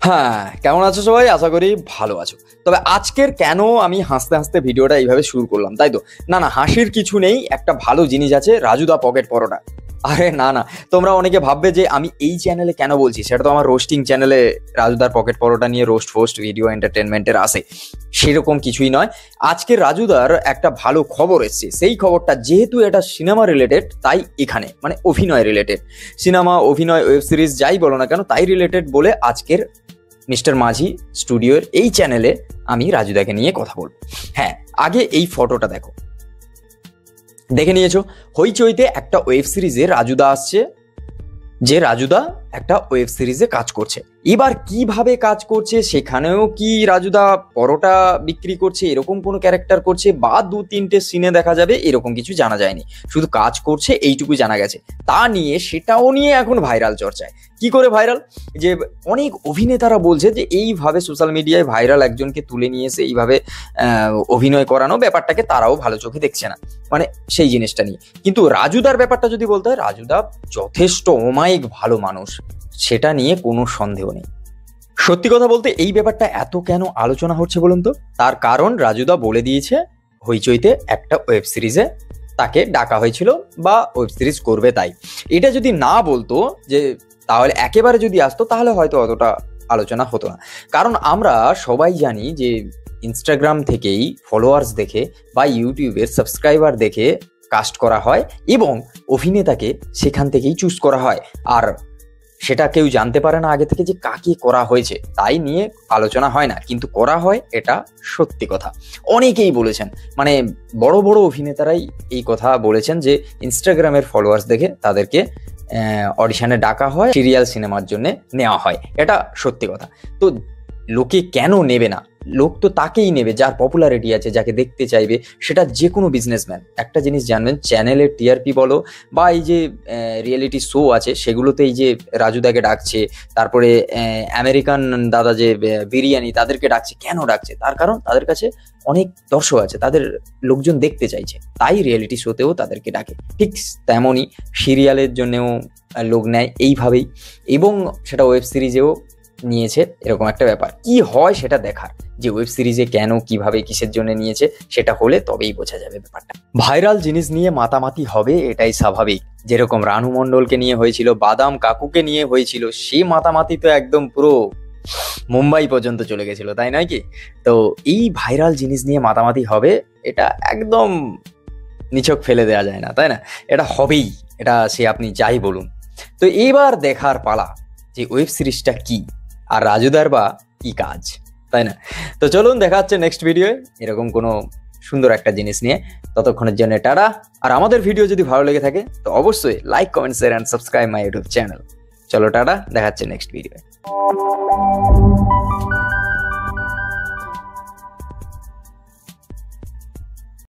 হ্যাঁ, কেমন আছো সবাই? আশা করি ভালো আছো। তবে আজকের কেন আমি হাসতে হাসতে ভিডিওটা এইভাবে শুরু করলাম, তাই তো? না, হাসির কিছু নেই। একটা ভালো জিনিস আছে, রাজুদা পকেট পরোটা। আরে না, তোমরা অনেকে ভাববে যে আমি এই চ্যানেলে কেন বলছি। সেটা তো আমার রোস্টিং চ্যানেলে রাজুদার পকেট পরোটা নিয়ে রোস্ট ফোস্ট ভিডিও এন্টারটেনমেন্টের আসে, সেরকম কিছুই নয়। আজকে রাজুদার একটা ভালো খবর এসছে। সেই খবরটা যেহেতু এটা সিনেমা রিলেটেড, তাই এখানে মানে অভিনয় রিলেটেড, সিনেমা, অভিনয়, ওয়েব সিরিজ যাই বলো না কেন, তাই রিলেটেড বলে আজকের মিস্টার মাঝি স্টুডিওর এই চ্যানেলে আমি রাজুদাকে নিয়ে কথা বলবো। হ্যাঁ, আগে এই ফটোটা দেখো, দেখে নিয়েছো? হইচইতে একটা ওয়েব সিরিজে রাজুদা আসছে, যে রাজুদা একটা ওয়েব সিরিজে কাজ করছে। এবার কিভাবে কাজ করছে, সেখানেও কি রাজুদা পরোটা বিক্রি করছে এরকম কোনো ক্যারেক্টার করছে, বা 2-3টে সিনে দেখা যাবে এরকম কিছু জানা যায়নি, শুধু কাজ করছে এইটুকু জানা গেছে। তা নিয়ে সেটাও নিয়ে এখন ভাইরাল চর্চায়। কি করে ভাইরাল? যে অনেক অভিনেতারা বলছে যে এইভাবে সোশ্যাল মিডিয়ায় ভাইরাল একজনকে তুলে নিয়ে এসে এইভাবে অভিনয় করানো ব্যাপারটাকে তারাও ভালো চোখে দেখছে না, মানে সেই জিনিসটা নিয়ে। কিন্তু রাজুদার ব্যাপারটা যদি বলতে হয়, রাজুদা যথেষ্ট অমায়িক ভালো মানুষ, সেটা নিয়ে কোনো সন্দেহ নেই। সত্যি কথা বলতে এই ব্যাপারটা এত কেন আলোচনা হচ্ছে বলুন তো? তার কারণ রাজুদা বলে দিয়েছে হইচইতে একটা ওয়েব সিরিজে তাকে ডাকা হয়েছিল বা ওয়েব সিরিজ করবে। তাই এটা যদি না বলতো, যে তাহলে একেবারে যদি আসতো, তাহলে হয়তো অতটা আলোচনা হতো না। কারণ আমরা সবাই জানি যে ইনস্টাগ্রাম থেকেই ফলোয়ার্স দেখে বা ইউটিউবের সাবস্ক্রাইবার দেখে কাস্ট করা হয়, এবং অভিনেতাকে সেখান থেকেই চুজ করা হয়। আর সেটা কেউ জানতে পারে না আগে থেকে যে কাকে করা হয়েছে, তাই নিয়ে আলোচনা হয় না। কিন্তু করা হয়, এটা সত্যি কথা। অনেকেই বলেছেন, মানে বড় বড় অভিনেতারাই এই কথা বলেছেন যে ইনস্টাগ্রামের ফলোয়ার্স দেখে তাদেরকে অডিশনে ডাকা হয়, সিরিয়াল সিনেমার জন্য নেওয়া হয়। এটা সত্যি কথা। তো লোকে কেন নেবে না? লোক তো তাকেই নেবে যার পপুলারিটি আছে, যাকে দেখতে চাইবে। সেটা যে কোনো বিজনেসম্যান। একটা জিনিস জানবেন, চ্যানেলের টিআরপি বলো বা এই যে রিয়েলিটি শো আছে, সেগুলোতে এই যে রাজুদাকে ডাকছে, তারপরে আমেরিকান দাদা যে বিরিয়ানি, তাদেরকে ডাকছে। কেন ডাকছে? তার কারণ তাদের কাছে অনেক দর্শক আছে, তাদের লোকজন দেখতে চাইছে, তাই রিয়েলিটি শোতেও তাদেরকে ডাকে। ঠিক তেমনই সিরিয়ালের জন্যেও লোক নেয় এইভাবেই, এবং সেটা ওয়েব সিরিজেও নিয়েছে। এরকম একটা ব্যাপার কি হয় সেটা দেখার, যে ওয়েব সিরিজে কেন, কিভাবে, কিসের জন্য নিয়েছে, সেটা হলে তবেই বোঝা যাবে ব্যাপারটা। ভাইরাল জিনিস নিয়ে মাতামাতি হবে, এটাই স্বাভাবিক। যেরকম রানু মণ্ডলকে নিয়ে হয়েছিল, বাদাম কাকুকে নিয়ে হয়েছিল, সেই মাতামাতি তো একদম পুরো মুম্বাই পর্যন্ত চলে গেছিল, তাই নয় কি? তো এই ভাইরাল জিনিস নিয়ে মাতামাতি হবে, এটা একদম নিছক ফেলে দেওয়া যায় না, তাই না? এটা হবেই, এটা সে আপনি যাই বলুন। তো এইবার দেখার পালা যে ওয়েব সিরিজটা কি, আর রাজুদার বা কি কাজ, তাই না? তো চলুন, দেখা হচ্ছে নেক্সট ভিডিওয়ে এরকম কোনো সুন্দর একটা জিনিস নিয়ে। ততক্ষণের জন্য টাটা। আর আমাদের ভিডিও যদি ভালো লেগে থাকে তো অবশ্যই like, comment, share and subscribe my YouTube channel. চলো টাটা, দেখা হচ্ছে নেক্সট ভিডিওয়ে।